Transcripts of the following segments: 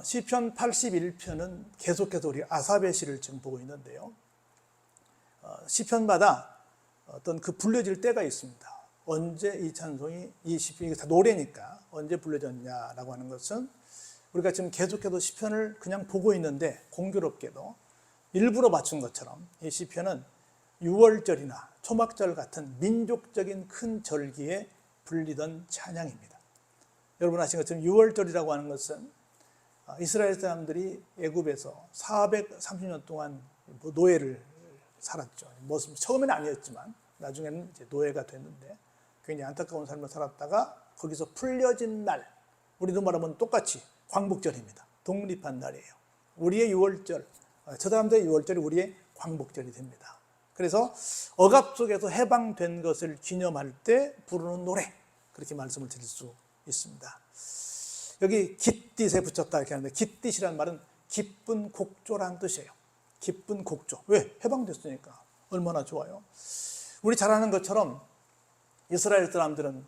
시편 81편은 계속해서 우리 아삽의 시를 지금 보고 있는데요. 시편마다 어떤 그 불려질 때가 있습니다. 언제 이 찬송이, 이 시편이 다 노래니까 언제 불려졌냐라고 하는 것은 우리가 지금 계속해서 시편을 그냥 보고 있는데 공교롭게도 일부러 맞춘 것처럼 이 시편은 6월절이나 초막절 같은 민족적인 큰 절기에 불리던 찬양입니다. 여러분 아시는 것처럼 6월절이라고 하는 것은 이스라엘 사람들이 애굽에서 430년 동안 노예를 살았죠. 처음에는 아니었지만 나중에는 이제 노예가 됐는데 굉장히 안타까운 삶을 살았다가 거기서 풀려진 날, 우리도 말하면 똑같이 광복절입니다. 독립한 날이에요. 우리의 6월절, 저 사람들의 6월절이 우리의 광복절이 됩니다. 그래서 억압 속에서 해방된 것을 기념할 때 부르는 노래, 그렇게 말씀을 드릴 수 있습니다. 여기 깃딧에 붙였다 이렇게 하는데, 깃딧이라는 말은 기쁜 곡조라는 뜻이에요. 기쁜 곡조. 왜? 해방됐으니까. 얼마나 좋아요. 우리 잘 아는 것처럼 이스라엘 사람들은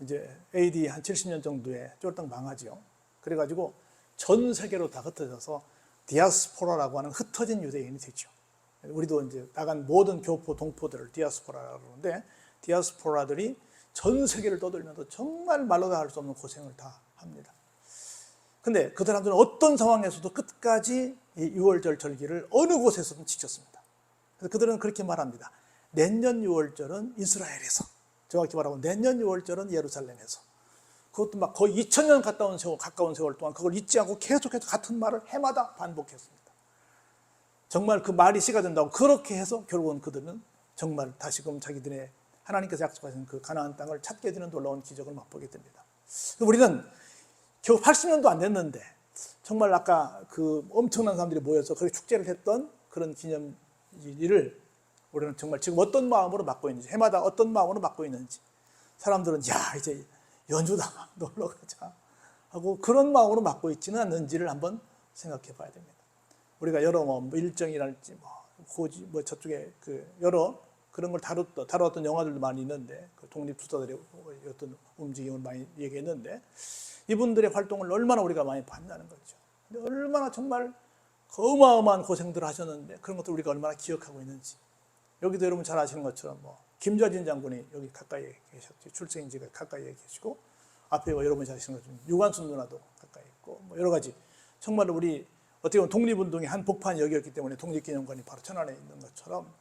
이제 AD 한 70년 정도에 쫄딱 망하죠. 그래가지고 전 세계로 다 흩어져서 디아스포라라고 하는 흩어진 유대인이 되죠. 우리도 이제 나간 모든 교포, 동포들을 디아스포라라고 그러는데, 디아스포라들이 전 세계를 떠돌면서 정말 말로 다 할 수 없는 고생을 다 합니다. 근데 그 사람들은 어떤 상황에서도 끝까지 이 6월절 절기를 어느 곳에서든 지켰습니다. 그래서 그들은 그렇게 말합니다. 내년 6월절은 이스라엘에서, 정확히 말하면 내년 6월절은 예루살렘에서. 그것도 막 거의 2000년 가까운 세월 동안 그걸 잊지 않고 계속해서 같은 말을 해마다 반복했습니다. 정말 그 말이 씨가 된다고 그렇게 해서 결국은 그들은 정말 다시금 자기들의 하나님께서 약속하신 그 가나안 땅을 찾게 되는 놀라운 기적을 맛보게 됩니다. 우리는 겨우 80년도 안 됐는데 정말 아까 그 엄청난 사람들이 모여서 그렇게 축제를 했던 그런 기념일을 우리는 정말 지금 어떤 마음으로 맞고 있는지, 해마다 어떤 마음으로 맞고 있는지, 사람들은 야 이제 연주다 놀러 가자 하고 그런 마음으로 맞고 있지는 않는지를 한번 생각해 봐야 됩니다. 우리가 여러 일정이랄지 저쪽에 그 여러 그런 걸 다뤘던 영화들도 많이 있는데, 그 독립투사들의 어떤 움직임을 많이 얘기했는데, 이분들의 활동을 얼마나 우리가 많이 봤다는 거죠. 근데 얼마나 정말 어마어마한 고생들을 하셨는데 그런 것들 우리가 얼마나 기억하고 있는지. 여기도 여러분 잘 아시는 것처럼 김좌진 장군이 여기 가까이에 계셨죠. 출생지가 가까이에 계시고, 앞에 여러분이 잘 아시는 것처럼 유관순 누나도 가까이 있고, 여러 가지 정말 우리 어떻게 보면 독립운동의 한 복판 여기였기 때문에 독립기념관이 바로 천안에 있는 것처럼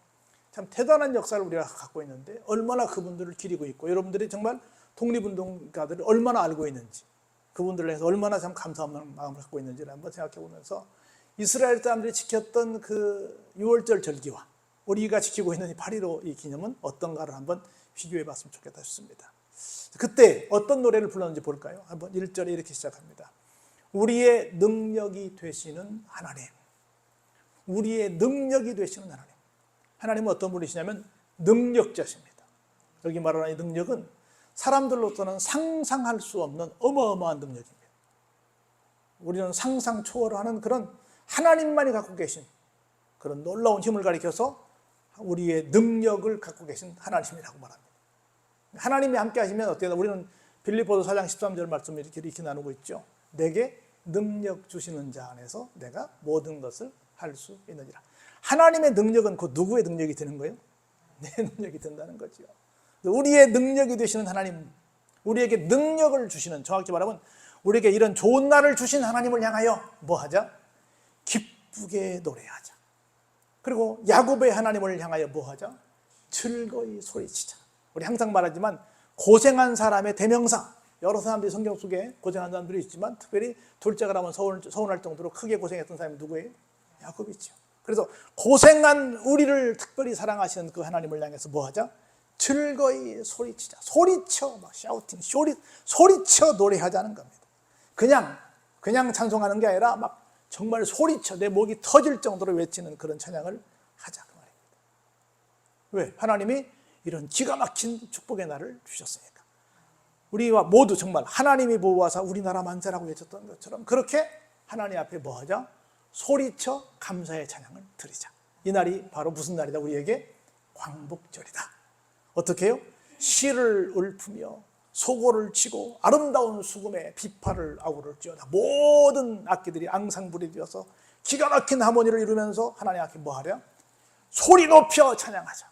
참 대단한 역사를 우리가 갖고 있는데 얼마나 그분들을 기리고 있고, 여러분들이 정말 독립운동가들을 얼마나 알고 있는지, 그분들을 해서 얼마나 참 감사한 마음을 갖고 있는지를 한번 생각해 보면서 이스라엘 사람들이 지켰던 그 6월절 절기와 우리가 지키고 있는 이 8.15 이 기념은 어떤가를 한번 비교해 봤으면 좋겠다 싶습니다. 그때 어떤 노래를 불렀는지 볼까요? 한번 1절에 이렇게 시작합니다. 우리의 능력이 되시는 하나님. 우리의 능력이 되시는 하나님. 하나님은 어떤 분이시냐면 능력자십니다. 여기 말하는 이 능력은 사람들로서는 상상할 수 없는 어마어마한 능력입니다. 우리는 상상 초월하는 그런 하나님만이 갖고 계신 그런 놀라운 힘을 가리켜서 우리의 능력을 갖고 계신 하나님이라고 말합니다. 하나님이 함께 하시면 어떻게 되나? 우리는 빌립보서 4장 13절 말씀을 이렇게 나누고 있죠. 내게 능력 주시는 자 안에서 내가 모든 것을 할 수 있느니라. 하나님의 능력은 그 누구의 능력이 되는 거예요? 내 능력이 된다는 거죠. 우리의 능력이 되시는 하나님, 우리에게 능력을 주시는, 정확히 말하면 우리에게 이런 좋은 날을 주신 하나님을 향하여 뭐 하자? 기쁘게 노래하자. 그리고 야곱의 하나님을 향하여 뭐 하자? 즐거이 소리치자. 우리 항상 말하지만 고생한 사람의 대명사, 여러 사람들이 성경 속에 고생한 사람들이 있지만 특별히 둘째가 나면 서운할 정도로 크게 고생했던 사람이 누구예요? 야곱이죠. 그래서 고생한 우리를 특별히 사랑하시는 그 하나님을 향해서 뭐 하자? 즐거이 소리치자. 소리쳐, 막 샤우팅, 소리쳐 노래하자는 겁니다. 그냥 찬송하는 게 아니라 막 정말 소리쳐 내 목이 터질 정도로 외치는 그런 찬양을 하자 그 말입니다. 왜? 하나님이 이런 기가 막힌 축복의 날을 주셨으니까. 우리와 모두 정말 하나님이 보호하사 우리나라 만세라고 외쳤던 것처럼 그렇게 하나님 앞에 뭐 하자? 소리쳐 감사의 찬양을 드리자. 이 날이 바로 무슨 날이다? 우리에게 광복절이다. 어떻게 해요? 시를 읊으며 소고를 치고 아름다운 수금에 비파를 아우를 찌어다. 모든 악기들이 앙상블이 되어서 기가 막힌 하모니를 이루면서 하나님 앞에 뭐 하랴? 소리 높여 찬양하자.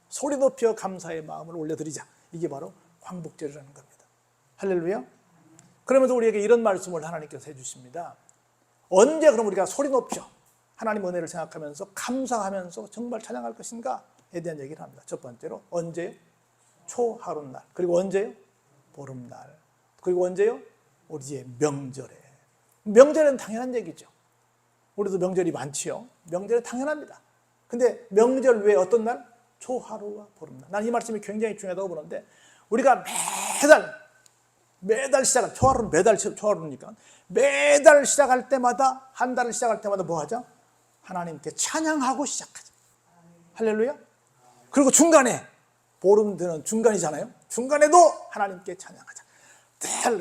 소리 높여 감사의 마음을 올려드리자. 이게 바로 광복절이라는 겁니다. 할렐루야. 그러면서 우리에게 이런 말씀을 하나님께서 해주십니다. 언제 그럼 우리가 소리 높여 하나님 은혜를 생각하면서 감사하면서 정말 찬양할 것인가에 대한 얘기를 합니다. 첫 번째로 언제요? 초하룻날. 그리고 언제요? 보름날. 그리고 언제요? 우리의 명절에. 명절은 당연한 얘기죠. 우리도 명절이 많지요. 명절은 당연합니다. 근데 명절 외에 어떤 날? 초하루와 보름날. 난 이 말씀이 굉장히 중요하다고 보는데 우리가 매달 시작할, 초하루는 매달 초하루니까 매달 시작할 때마다, 한 달을 시작할 때마다 뭐 하죠? 하나님께 찬양하고 시작하죠. 할렐루야. 그리고 중간에 보름 되는 중간이잖아요. 중간에도 하나님께 찬양하자.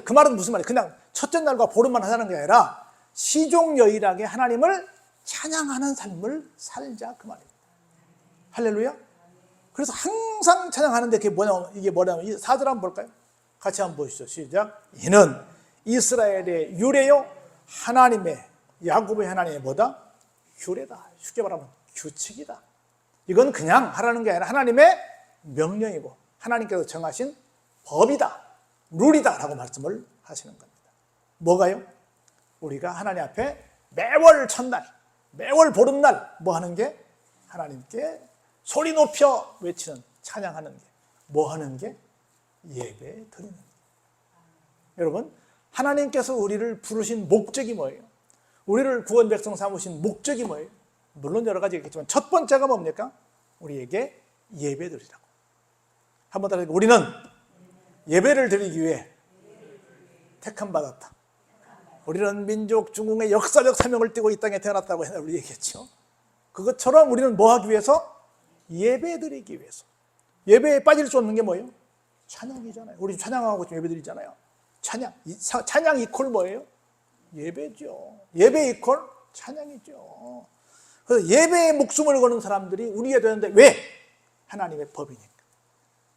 그 말은 무슨 말이에요? 그냥 첫째 날과 보름만 하자는 게 아니라 시종여일하게 하나님을 찬양하는 삶을 살자, 그 말입니다. 할렐루야. 그래서 항상 찬양하는데 이게 뭐냐면 이 4절 한번 볼까요? 같이 한번 보시죠. 시작. 이는 이스라엘의 유래요 하나님의, 야곱의 하나님의 뭐다? 규례다. 쉽게 말하면 규칙이다. 이건 그냥 하라는 게 아니라 하나님의 명령이고 하나님께서 정하신 법이다, 룰이다 라고 말씀을 하시는 겁니다. 뭐가요? 우리가 하나님 앞에 매월 첫날, 매월 보름날 뭐 하는 게? 하나님께 소리 높여 외치는, 찬양하는 게, 뭐 하는 게? 예배 드리는 게. 여러분, 하나님께서 우리를 부르신 목적이 뭐예요? 우리를 구원 백성 삼으신 목적이 뭐예요? 물론 여러 가지 있겠지만 첫 번째가 뭡니까? 우리에게 예배 드리라고. 한번 따라해볼까요? 우리는 예배를 드리기 위해 택함 받았다. 우리는 민족 중흥의 역사적 사명을 띠고 이 땅에 태어났다고 우리 얘기했죠. 그것처럼 우리는 뭐 하기 위해서? 예배 드리기 위해서. 예배에 빠질 수 없는 게 뭐예요? 찬양이잖아요. 우리 찬양하고 예배 드리잖아요. 찬양 이퀄 뭐예요? 예배죠. 예배 이퀄 찬양이죠. 그래서 예배에 목숨을 거는 사람들이 우리가 되는데 왜? 하나님의 법이니까.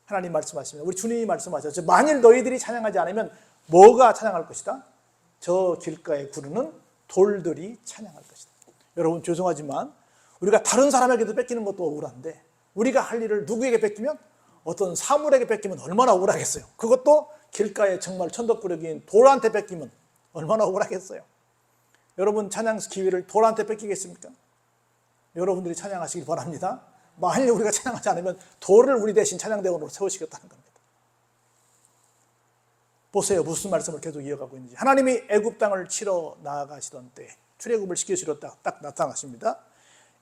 하나님 말씀하시면, 우리 주님이 말씀하셨죠. 만일 너희들이 찬양하지 않으면 뭐가 찬양할 것이다? 저 길가에 구르는 돌들이 찬양할 것이다. 여러분, 죄송하지만 우리가 다른 사람에게도 뺏기는 것도 억울한데 우리가 할 일을 누구에게 뺏기면, 어떤 사물에게 뺏기면 얼마나 억울하겠어요. 그것도 길가에 정말 천덕꾸러기인 돌한테 뺏기면 얼마나 억울하겠어요. 여러분, 찬양 기회를 돌한테 뺏기겠습니까? 여러분들이 찬양하시길 바랍니다. 만일 우리가 찬양하지 않으면 돌을 우리 대신 찬양대원으로 세우시겠다는 겁니다. 보세요, 무슨 말씀을 계속 이어가고 있는지. 하나님이 애굽 땅을 치러 나아가시던 때 출애굽을 시키시러 딱 나타나십니다.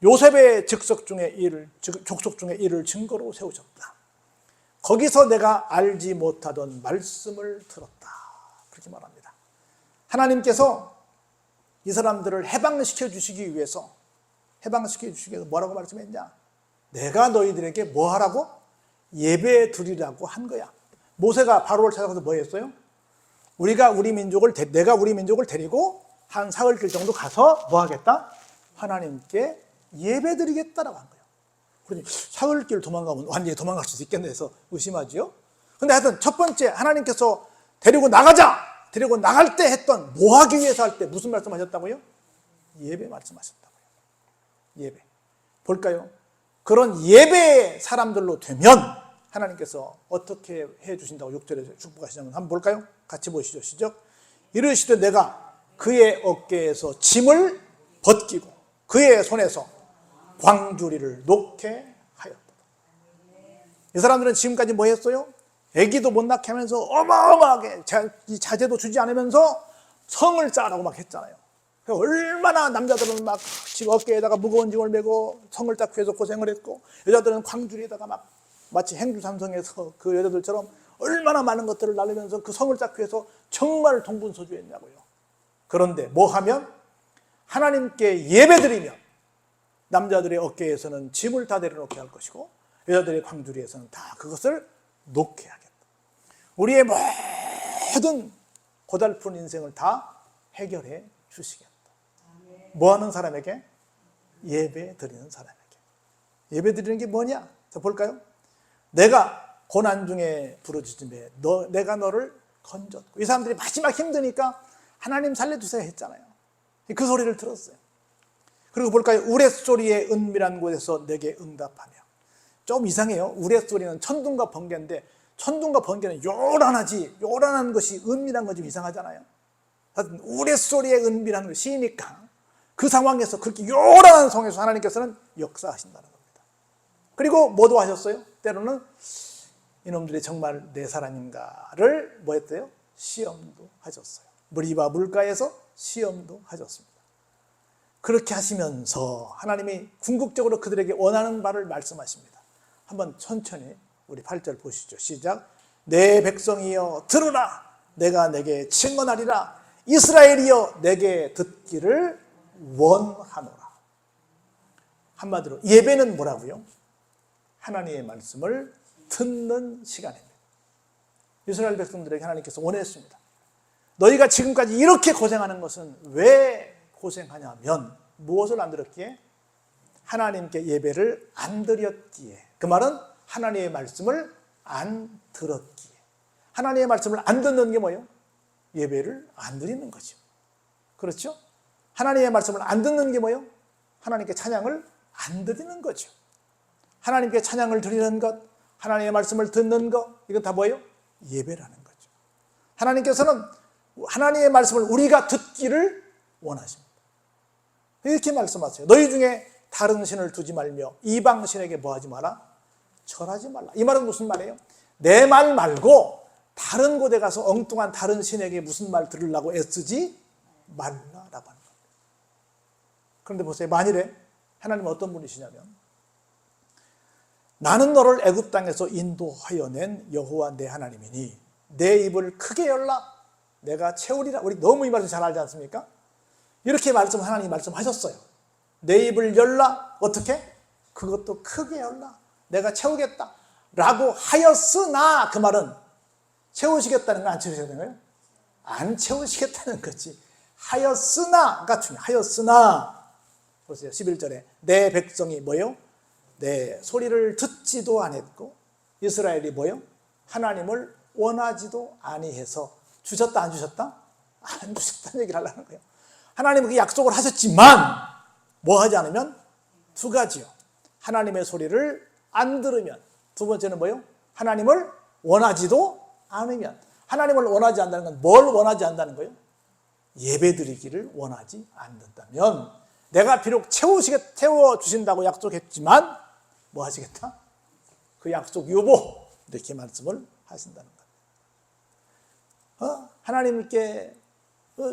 요셉의 족속 중에 일을 증거로 세우셨다. 거기서 내가 알지 못하던 말씀을 들었다. 그렇게 말합니다. 하나님께서 이 사람들을 해방시켜 주시기 위해서 뭐라고 말씀했냐? 내가 너희들에게 뭐 하라고? 예배 드리라고 한 거야. 모세가 바로를 찾아가서 뭐 했어요? 내가 우리 민족을 데리고 한 사흘길 정도 가서 뭐 하겠다? 하나님께 예배 드리겠다라고 한 거예요. 그러니 사흘길 도망가면 완전히 도망갈 수도 있겠네 해서 의심하지요. 근데 하여튼 첫 번째, 하나님께서 데리고 나갈 때 했던, 뭐 하기 위해서 할 때 무슨 말씀하셨다고요? 예배 말씀하셨다고요. 예배. 볼까요? 그런 예배의 사람들로 되면 하나님께서 어떻게 해 주신다고 6절에 축복하시냐면 한번 볼까요? 같이 보시죠. 시작. 이르시되 내가 그의 어깨에서 짐을 벗기고 그의 손에서 광주리를 놓게 하였다. 이 사람들은 지금까지 뭐 했어요? 아기도 못 낳게 하면서 어마어마하게 자제도 주지 않으면서 성을 쌓으라고 막 했잖아요. 얼마나 남자들은 막 집 어깨에다가 무거운 짐을 메고 성을 쌓기 위해서 고생을 했고, 여자들은 광주리에다가 막 마치 행주삼성에서 그 여자들처럼 얼마나 많은 것들을 나르면서 그 성을 쌓기 위해서 정말 동분서주했냐고요. 그런데 뭐 하면? 하나님께 예배드리면 남자들의 어깨에서는 짐을 다 내려놓게 할 것이고 여자들의 광주리에서는 다 그것을 놓게 하겠다. 우리의 모든 고달픈 인생을 다 해결해 주시겠다. 뭐 하는 사람에게? 예배 드리는 사람에게. 예배 드리는 게 뭐냐? 자, 볼까요? 내가 고난 중에 부르짖음에 내가 너를 건졌고, 이 사람들이 마지막 힘드니까 하나님 살려주세요 했잖아요. 그 소리를 들었어요. 그리고 볼까요? 우레소리의 은밀한 곳에서 내게 응답하며. 좀 이상해요. 우레소리는 천둥과 번개인데, 천둥과 번개는 요란하지, 요란한 것이 은밀한 건 좀 이상하잖아요. 하여튼 우레소리의 은밀한 것이니까 그 상황에서, 그렇게 요란한 상황에서 하나님께서는 역사하신다는 겁니다. 그리고 뭐도 하셨어요? 때로는 이놈들이 정말 내 사람인가를 뭐 했대요? 시험도 하셨어요. 무리와 물가에서 시험도 하셨습니다. 그렇게 하시면서 하나님이 궁극적으로 그들에게 원하는 바를 말씀하십니다. 한번 천천히 우리 8절 보시죠. 시작. 내 백성이여 들으라. 내가 내게 증언하리라. 이스라엘이여 내게 듣기를 원하노라. 한마디로 예배는 뭐라고요? 하나님의 말씀을 듣는 시간입니다. 이스라엘 백성들에게 하나님께서 원했습니다. 너희가 지금까지 이렇게 고생하는 것은 왜 고생하냐면, 무엇을 안 드렸기에? 하나님께 예배를 안 드렸기에. 그 말은 하나님의 말씀을 안 들었기에. 하나님의 말씀을 안 듣는 게 뭐예요? 예배를 안 드리는 거죠. 그렇죠? 하나님의 말씀을 안 듣는 게 뭐예요? 하나님께 찬양을 안 드리는 거죠. 하나님께 찬양을 드리는 것, 하나님의 말씀을 듣는 것, 이건 다 뭐예요? 예배라는 거죠. 하나님께서는 하나님의 말씀을 우리가 듣기를 원하십니다. 이렇게 말씀하세요. 너희 중에 다른 신을 두지 말며 이방 신에게 뭐하지 마라? 절하지 말라. 이 말은 무슨 말이에요? 내 말 말고 다른 곳에 가서 엉뚱한 다른 신에게 무슨 말 들으려고 애쓰지 말라라고 하는 겁니다. 그런데 보세요. 만일에 하나님은 어떤 분이시냐면, 나는 너를 애굽 땅에서 인도하여 낸 여호와 내 하나님이니 내 입을 크게 열라 내가 채우리라. 우리 너무 이 말씀 잘 알지 않습니까? 이렇게 하나님이 말씀하셨어요. 내 입을 열라. 어떻게? 그것도 크게 열라. 내가 채우겠다 라고 하였으나, 그 말은 채우시겠다는 거, 안 채우시겠다는 거예요? 안 채우시겠다는 거지. 하였으나가 중요해요. 하였으나 보세요. 11절에 내 백성이 뭐예요? 내 소리를 듣지도 않았고 이스라엘이 뭐예요? 하나님을 원하지도 아니해서. 주셨다 안 주셨다? 안 주셨다는 얘기를 하려는 거예요. 하나님은 그 약속을 하셨지만 뭐 하지 않으면? 두 가지요. 하나님의 소리를 안 들으면. 두 번째는 뭐예요? 하나님을 원하지도 않으면. 하나님을 원하지 않는다는 건 뭘 원하지 않는다는 거예요? 예배드리기를 원하지 않는다면, 내가 비록 채워주신다고 약속했지만 뭐 하시겠다? 그 약속 유보. 이렇게 말씀을 하신다는 거예요. 하나님께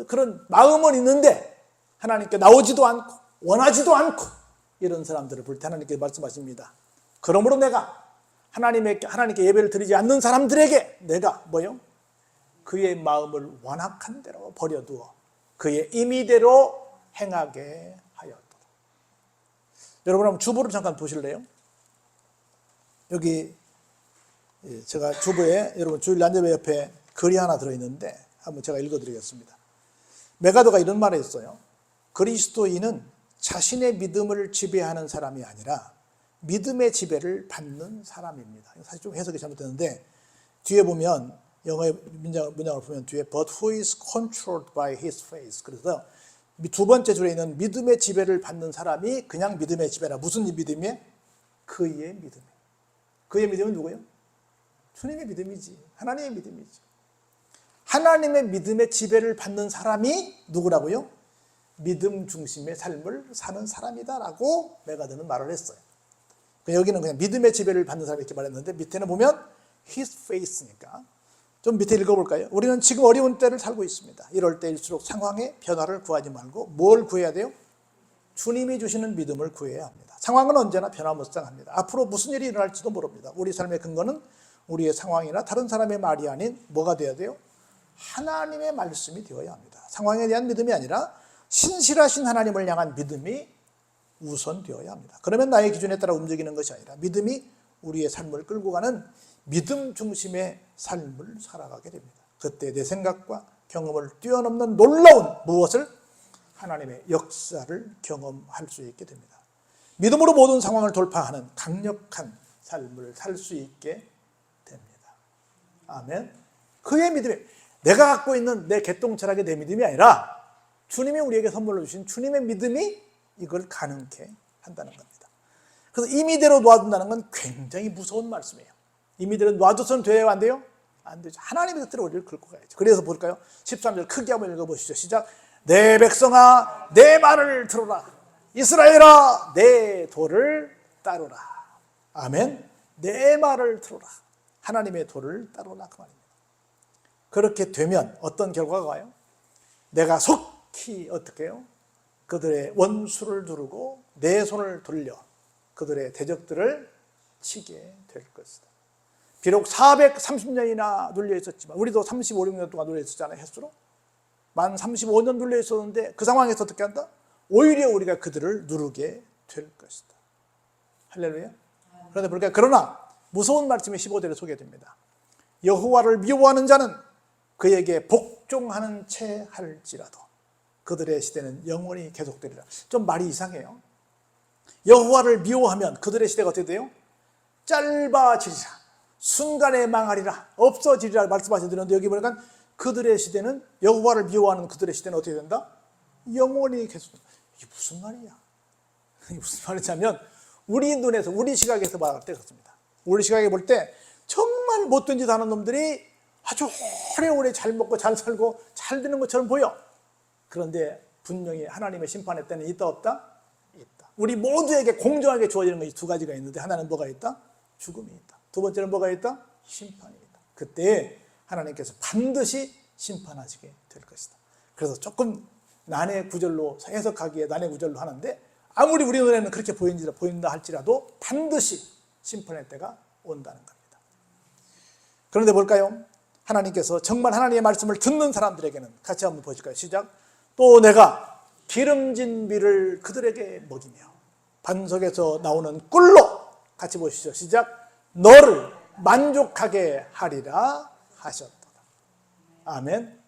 그런 마음은 있는데 하나님께 나오지도 않고 원하지도 않고 이런 사람들을 볼 때 하나님께 말씀하십니다. 그러므로 내가 하나님께 예배를 드리지 않는 사람들에게 내가 뭐요? 그의 마음을 완악한 대로 버려두어 그의 임의대로 행하게 하였도다. 여러분 한번 주보를 잠깐 보실래요? 여기 제가 주보에 여러분 주일 난제배 옆에 글이 하나 들어있는데 한번 제가 읽어드리겠습니다. 메가더가 이런 말을 했어요. 그리스도인은 자신의 믿음을 지배하는 사람이 아니라 믿음의 지배를 받는 사람입니다. 사실 좀 해석이 잘못됐는데, 뒤에 보면 영어의 문장을 보면 뒤에 But who is controlled by his faith. 그래서 두 번째 줄에 있는 믿음의 지배를 받는 사람이 그냥 믿음의 지배라. 무슨 믿음이에요? 그의 믿음이에요. 그의 믿음은 누구예요? 주님의 믿음이지. 하나님의 믿음이지. 하나님의 믿음의 지배를 받는 사람이 누구라고요? 믿음 중심의 삶을 사는 사람이다라고 메가더는 말을 했어요. 여기는 그냥 믿음의 지배를 받는 사람 이렇게 말했는데, 밑에는 보면 his faith니까 좀 밑에 읽어볼까요? 우리는 지금 어려운 때를 살고 있습니다. 이럴 때일수록 상황의 변화를 구하지 말고 뭘 구해야 돼요? 주님이 주시는 믿음을 구해야 합니다. 상황은 언제나 변화무쌍합니다. 앞으로 무슨 일이 일어날지도 모릅니다. 우리 삶의 근거는 우리의 상황이나 다른 사람의 말이 아닌 뭐가 되어야 돼요? 하나님의 말씀이 되어야 합니다. 상황에 대한 믿음이 아니라 신실하신 하나님을 향한 믿음이 우선되어야 합니다. 그러면 나의 기준에 따라 움직이는 것이 아니라 믿음이 우리의 삶을 끌고 가는 믿음 중심의 삶을 살아가게 됩니다. 그때 내 생각과 경험을 뛰어넘는 놀라운 무엇을? 하나님의 역사를 경험할 수 있게 됩니다. 믿음으로 모든 상황을 돌파하는 강력한 삶을 살 수 있게 됩니다. 아멘. 그의 믿음이 내가 갖고 있는 내 개똥 철학의 내 믿음이 아니라 주님이 우리에게 선물로 주신 주님의 믿음이 이걸 가능케 한다는 겁니다. 그래서 임의대로 놔둔다는 건 굉장히 무서운 말씀이에요. 임의대로 놔둬서는 돼요, 안 돼요? 안 되죠. 하나님의 뜻대로 우리를 끌고 가야죠. 그래서 볼까요? 13절 크게 한번 읽어보시죠. 시작. 내 백성아 내 말을 들어라. 이스라엘아 내 도를 따르라. 아멘. 내 말을 들어라. 하나님의 도를 따르라 그 말입니다. 그렇게 되면 어떤 결과가 와요? 내가 속히 어떻게 해요? 그들의 원수를 두르고 내 손을 돌려 그들의 대적들을 치게 될 것이다. 비록 430년이나 눌려 있었지만 우리도 35, 6년 동안 눌려 있었잖아요. 횟수로. 만 35년 눌려 있었는데 그 상황에서 어떻게 한다? 오히려 우리가 그들을 누르게 될 것이다. 할렐루야. 그런데 보니까 그러나 무서운 말씀이 15절에 소개됩니다. 여호와를 미워하는 자는 그에게 복종하는 채 할지라도 그들의 시대는 영원히 계속되리라. 좀 말이 이상해요. 여호와를 미워하면 그들의 시대가 어떻게 돼요? 짧아지리라. 순간에 망하리라. 없어지리라 말씀하시는데 여기 보니까 그들의 시대는 여호와를 미워하는 그들의 시대는 어떻게 된다? 영원히 계속된다. 이게 무슨 말이야? 이게 무슨 말이냐면 우리 눈에서 우리 시각에서 말할 때 그렇습니다. 우리 시각에 볼 때 정말 못된 짓 하는 놈들이 아주 오래오래 잘 먹고 잘 살고 잘 되는 것처럼 보여. 그런데 분명히 하나님의 심판의 때는 있다 없다? 있다. 우리 모두에게 공정하게 주어지는 것이 두 가지가 있는데 하나는 뭐가 있다? 죽음이 있다. 두 번째는 뭐가 있다? 심판이 있다. 그때 하나님께서 반드시 심판하시게 될 것이다. 그래서 조금 난해 구절로 해석하기에 난해 구절로 하는데 아무리 우리 눈에는 그렇게 보인다 할지라도 반드시 심판의 때가 온다는 겁니다. 그런데 뭘까요? 하나님께서 정말 하나님의 말씀을 듣는 사람들에게는 같이 한번 보실까요? 시작. 또 내가 기름진 비를 그들에게 먹이며 반석에서 나오는 꿀로 같이 보시죠. 시작. 너를 만족하게 하리라 하셨다. 아멘.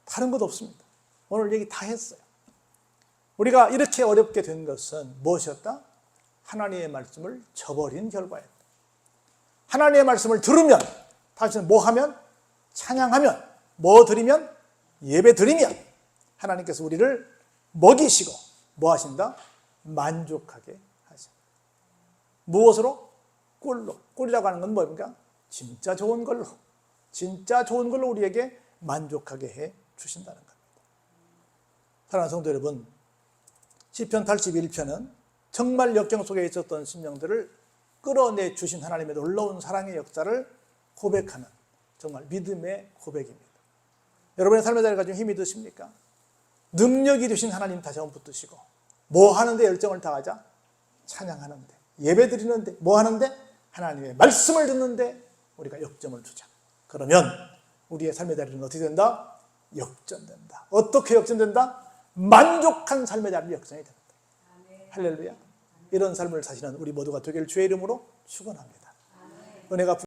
다른 것 없습니다. 오늘 얘기 다 했어요. 우리가 이렇게 어렵게 된 것은 무엇이었다? 하나님의 말씀을 저버린 결과였다. 하나님의 말씀을 들으면 다시는 뭐 하면? 찬양하면 뭐 드리면? 예배 드리면 하나님께서 우리를 먹이시고 뭐 하신다? 만족하게 하신다. 무엇으로? 꿀로. 꿀이라고 하는 건 뭡니까? 진짜 좋은 걸로. 진짜 좋은 걸로 우리에게 만족하게 해 주신다는 겁니다. 사랑하는 성도 여러분, 시편 81편은 정말 역경 속에 있었던 심령들을 끌어내 주신 하나님의 놀라운 사랑의 역사를 고백하는 정말 믿음의 고백입니다. 여러분의 삶의 자리에 가지고 힘이 드십니까? 능력이 되신 하나님 다시 한번 붙드시고 뭐 하는데 열정을 다하자? 찬양하는데, 예배 드리는데, 뭐 하는데? 하나님의 말씀을 듣는데 우리가 역점을 두자. 그러면 우리의 삶의 자리는 어떻게 된다? 역전된다. 어떻게 역전된다? 만족한 삶의 자리는 역전이 된다. 할렐루야. 이런 삶을 사시는 우리 모두가 되길 주의 이름으로 축원합니다. 은혜가